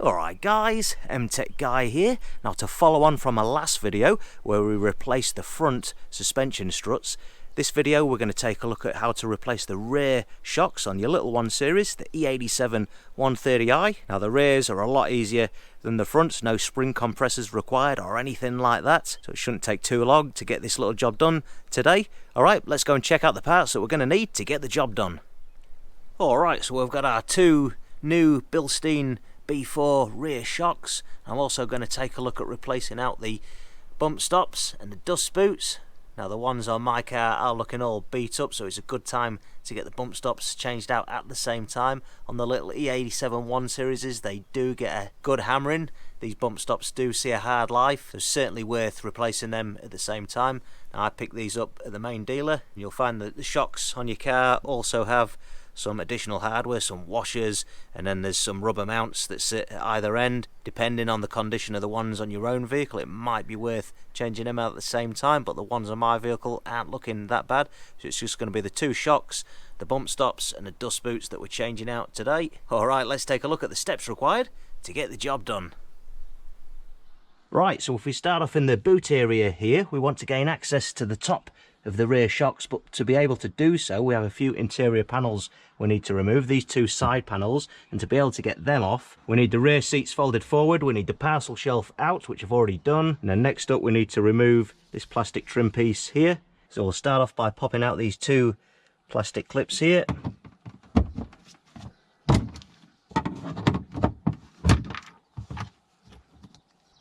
Alright guys, MTech Guy here. Now to follow on from our last video where we replaced the front suspension struts, this video we're going to take a look at how to replace the rear shocks on your little 1 Series, the E87 130i. Now the rears are a lot easier than the fronts, no spring compressors required or anything like that, so it shouldn't take too long to get this little job done today. Alright, let's go and check out the parts that we're going to need to get the job done. Alright, so we've got our two new Bilstein B4 rear shocks. I'm also going to take a look at replacing out the bump stops and the dust boots. Now the ones on my car are looking all beat up, so it's a good time to get the bump stops changed out at the same time. On the little E87 1 Series, they do get a good hammering. These bump stops do see a hard life, so it's certainly worth replacing them at the same time. Now I picked these up at the main dealer. You'll find that the shocks on your car also have some additional hardware, some washers, and then there's some rubber mounts that sit at either end. Depending on the condition of the ones on your own vehicle, it might be worth changing them out at the same time, but the ones on my vehicle aren't looking that bad, so it's just going to be the two shocks, the bump stops and the dust boots that we're changing out today. Alright, let's take a look at the steps required to get the job done. Right, so if we start off in the boot area here, we want to gain access to the top of the rear shocks, but to be able to do so we have a few interior panels we need to remove, these two side panels, and to be able to get them off we need the rear seats folded forward, we need the parcel shelf out, which I've already done, and then next up we need to remove this plastic trim piece here. So we'll start off by popping out these two plastic clips here.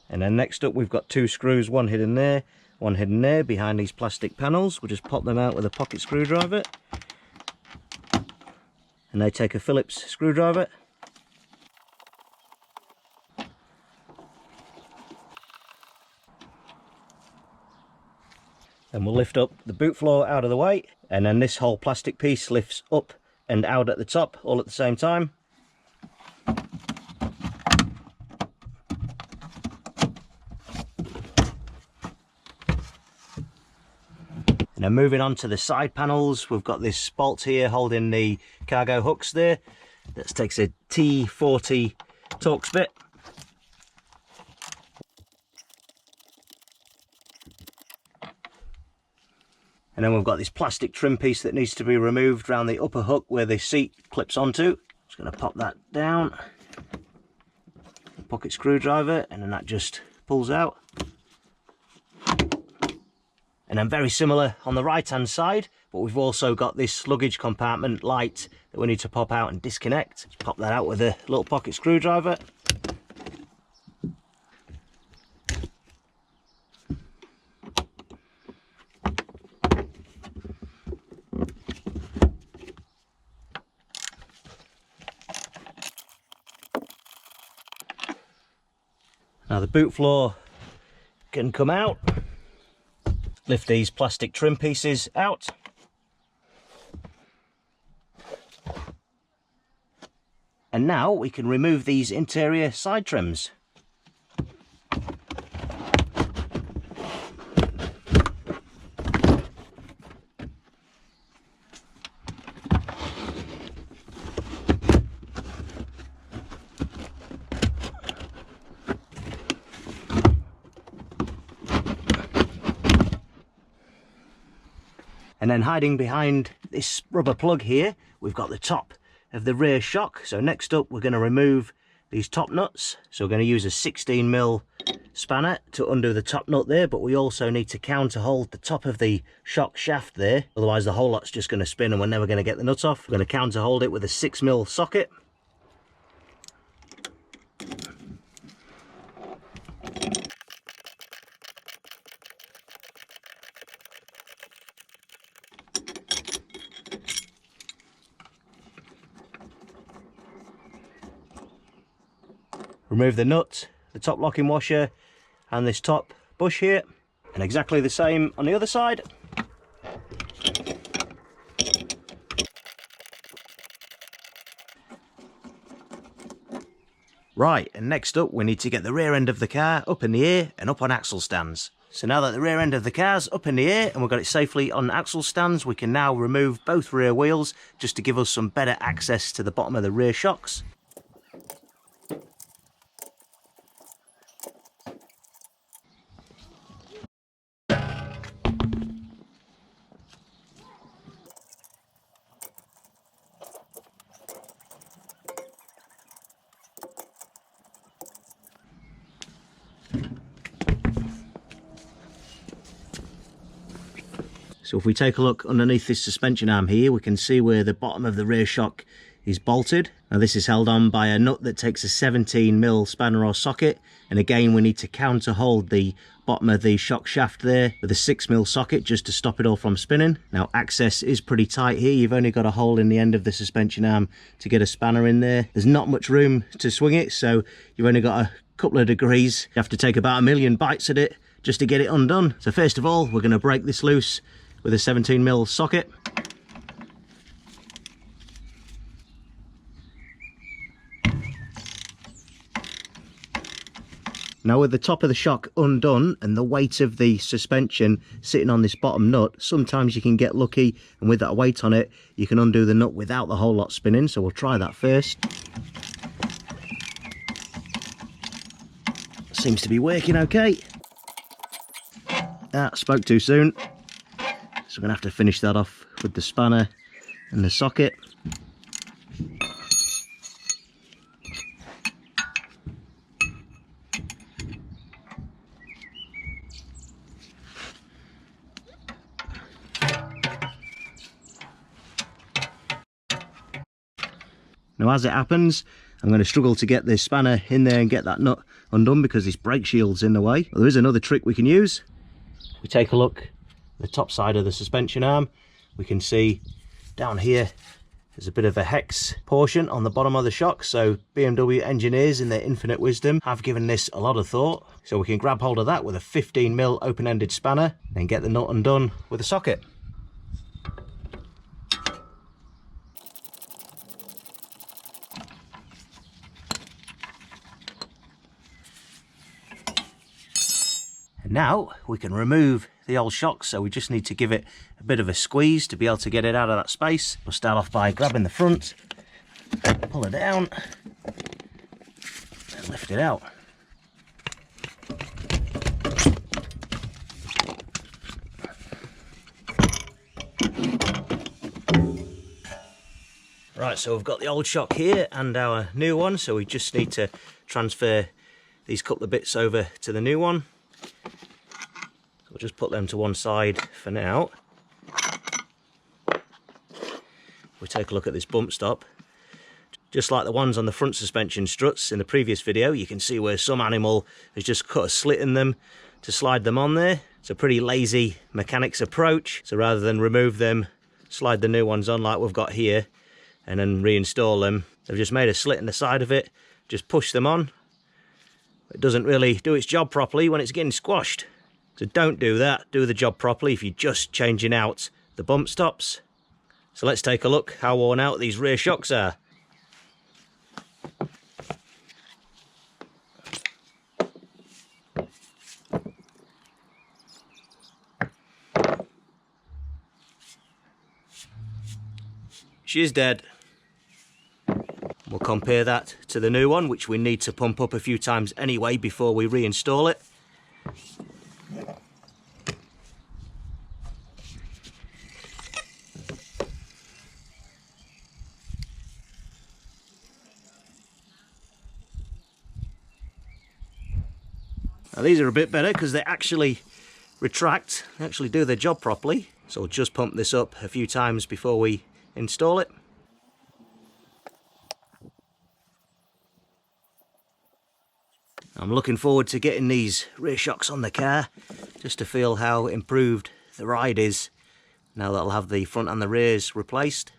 And then next up we've got two screws, one hidden there, one hidden there behind these plastic panels. We'll just pop them out with a pocket screwdriver. And they take a Phillips screwdriver. Then we'll lift up the boot floor out of the way, and then this whole plastic piece lifts up and out at the top all at the same time. Now moving on to the side panels, we've got this bolt here holding the cargo hooks there. That takes a T40 Torx bit. And then we've got this plastic trim piece that needs to be removed around the upper hook where the seat clips onto. Just going to pop that down. Pocket screwdriver, and then that just pulls out. And then very similar on the right hand side, but we've also got this luggage compartment light that we need to pop out and disconnect. Just pop that out with a little pocket screwdriver. Now the boot floor can come out. Lift these plastic trim pieces out. And now we can remove these interior side trims. And then hiding behind this rubber plug here, we've got the top of the rear shock. So next up we're going to remove these top nuts. So we're going to use a 16mm spanner to undo the top nut there, but we also need to counter hold the top of the shock shaft there. Otherwise the whole lot's just going to spin and we're never going to get the nut off. We're going to counter hold it with a 6mm socket. Remove the nut, the top locking washer and this top bush here, and exactly the same on the other side. Right, and next up we need to get the rear end of the car up in the air and up on axle stands. So now that the rear end of the car's up in the air and we've got it safely on axle stands, we can now remove both rear wheels just to give us some better access to the bottom of the rear shocks. So if we take a look underneath this suspension arm here, we can see where the bottom of the rear shock is bolted. Now this is held on by a nut that takes a 17mm spanner or socket, and again we need to counter hold the bottom of the shock shaft there with a 6mm socket just to stop it all from spinning. Now access is pretty tight here. You've only got a hole in the end of the suspension arm to get a spanner in there. There's not much room to swing it, so you've only got a couple of degrees. You have to take about 1,000,000 bites at it just to get it undone. So first of all, we're going to break this loose with a 17mm socket. Now with the top of the shock undone and the weight of the suspension sitting on this bottom nut, sometimes you can get lucky, and with that weight on it you can undo the nut without the whole lot spinning, so we'll try that first. Seems to be working okay. Spoke too soon, so we're going to have to finish that off with the spanner and the socket. Now as it happens, I'm going to struggle to get this spanner in there and get that nut undone because this brake shield's in the way. But there is another trick we can use. We take a look at the top side of the suspension arm. We can see down here there's a bit of a hex portion on the bottom of the shock. So BMW engineers in their infinite wisdom have given this a lot of thought. So we can grab hold of that with a 15mm open-ended spanner and get the nut undone with a socket. Now we can remove the old shock, so we just need to give it a bit of a squeeze to be able to get it out of that space. We'll start off by grabbing the front, pull it down and lift it out. Right, so we've got the old shock here and our new one, so we just need to transfer these couple of bits over to the new one. We'll just put them to one side for now. We'll take a look at this bump stop. Just like the ones on the front suspension struts in the previous video, you can see where some animal has just cut a slit in them to slide them on there. It's a pretty lazy mechanics approach. So rather than remove them, slide the new ones on like we've got here, and then reinstall them, they've just made a slit in the side of it, just push them on. It doesn't really do its job properly when it's getting squashed. So don't do that, do the job properly if you're just changing out the bump stops. So let's take a look how worn out these rear shocks are. She is dead. We'll compare that to the new one, which we need to pump up a few times anyway before we reinstall it. Now these are a bit better because they actually retract, they actually do their job properly. So we'll just pump this up a few times before we install it. I'm looking forward to getting these rear shocks on the car just to feel how improved the ride is now that I'll have the front and the rears replaced.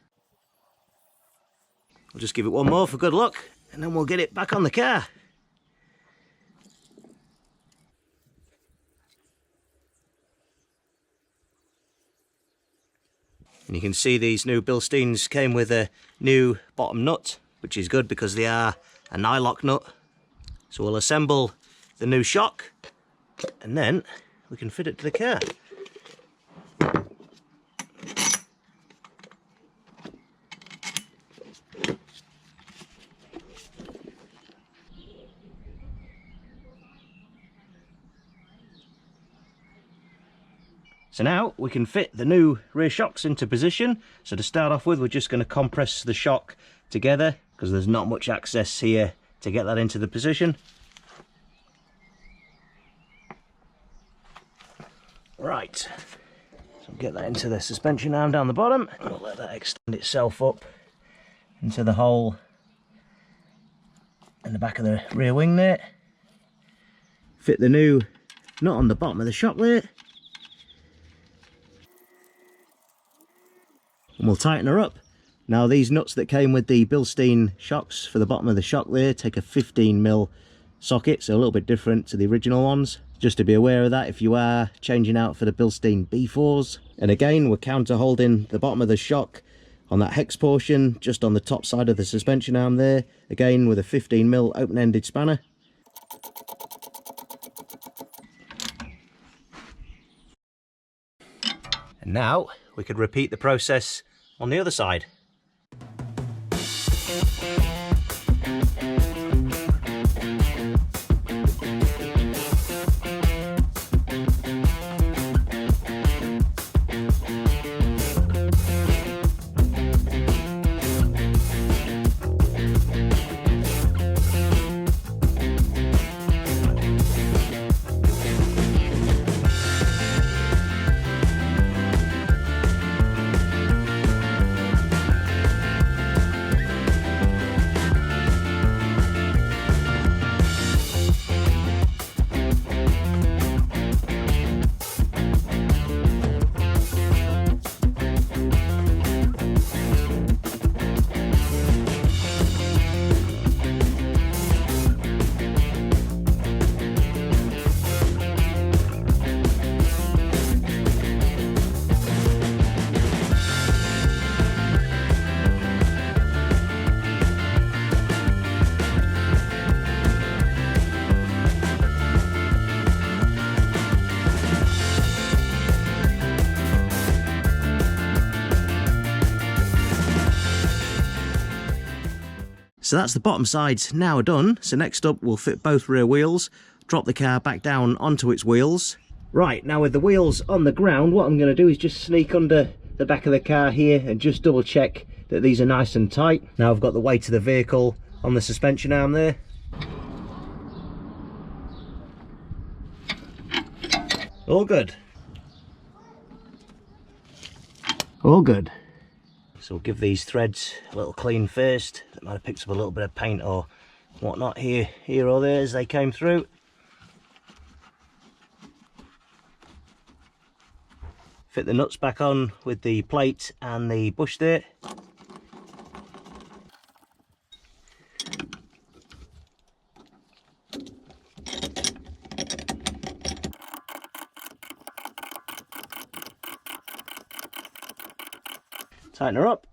We'll just give it one more for good luck and then we'll get it back on the car. And you can see these new Bilsteins came with a new bottom nut, which is good because they are a nylock nut. So we'll assemble the new shock and then we can fit it to the car. So now we can fit the new rear shocks into position. So to start off with, we're just going to compress the shock together because there's not much access here to get that into the position. Right, so Get that into the suspension arm down the bottom. We'll let that extend itself up into the hole in the back of the rear wing there. Fit the new nut on the bottom of the shock there. And we'll tighten her up. Now these nuts that came with the Bilstein shocks for the bottom of the shock there take a 15mm socket, so a little bit different to the original ones. Just to be aware of that if you are changing out for the Bilstein B4s. And again, we're counter holding the bottom of the shock on that hex portion, just on the top side of the suspension arm there, again with a 15mm open-ended spanner. And now we could repeat the process on the other side. So that's the bottom sides now done. So next up we'll fit both rear wheels, drop the car back down onto its wheels. Right, now with the wheels on the ground, what I'm going to do is just sneak under the back of the car here and just double check that these are nice and tight. Now I've got the weight of the vehicle on the suspension arm there. All good. All good. So we'll give these threads a little clean first. That might have picked up a little bit of paint or whatnot here or there as they came through. Fit the nuts back on with the plate and the bush there. Tighten her up.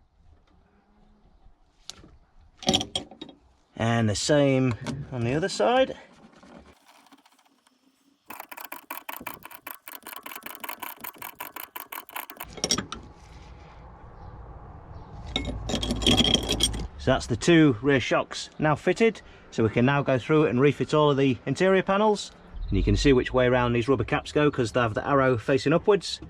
And the same on the other side. So that's the two rear shocks now fitted. So we can now go through it and refit all of the interior panels. And you can see which way around these rubber caps go because they have the arrow facing upwards.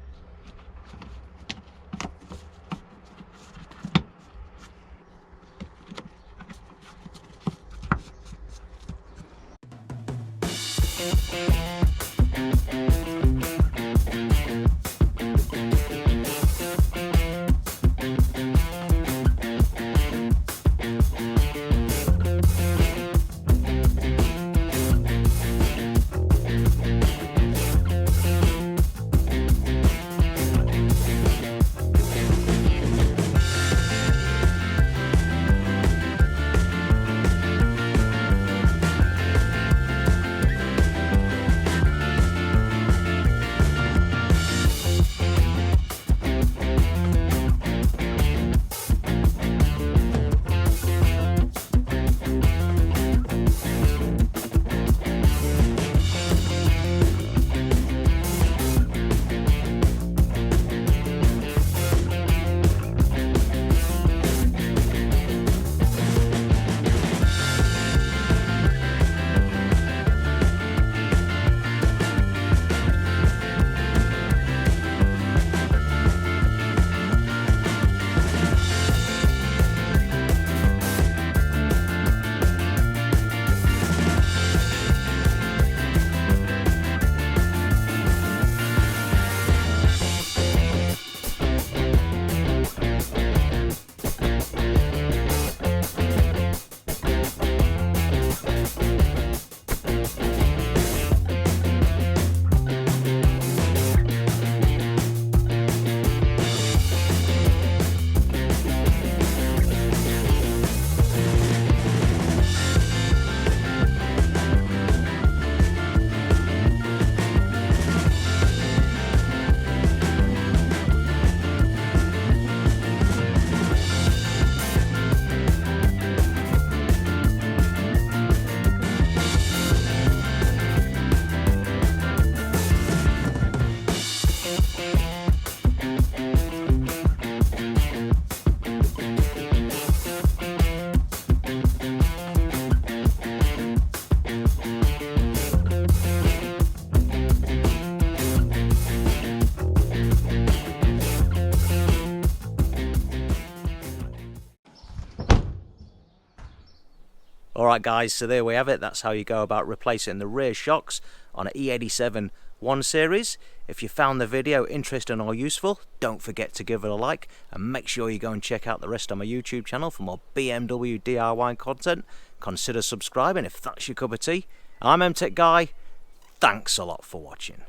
Alright guys, so there we have it. That's how you go about replacing the rear shocks on an E87 1 Series. If you found the video interesting or useful, don't forget to give it a like, and make sure you go and check out the rest of my YouTube channel for more BMW DIY content. Consider subscribing if that's your cup of tea. I'm MTech Guy. Thanks a lot for watching.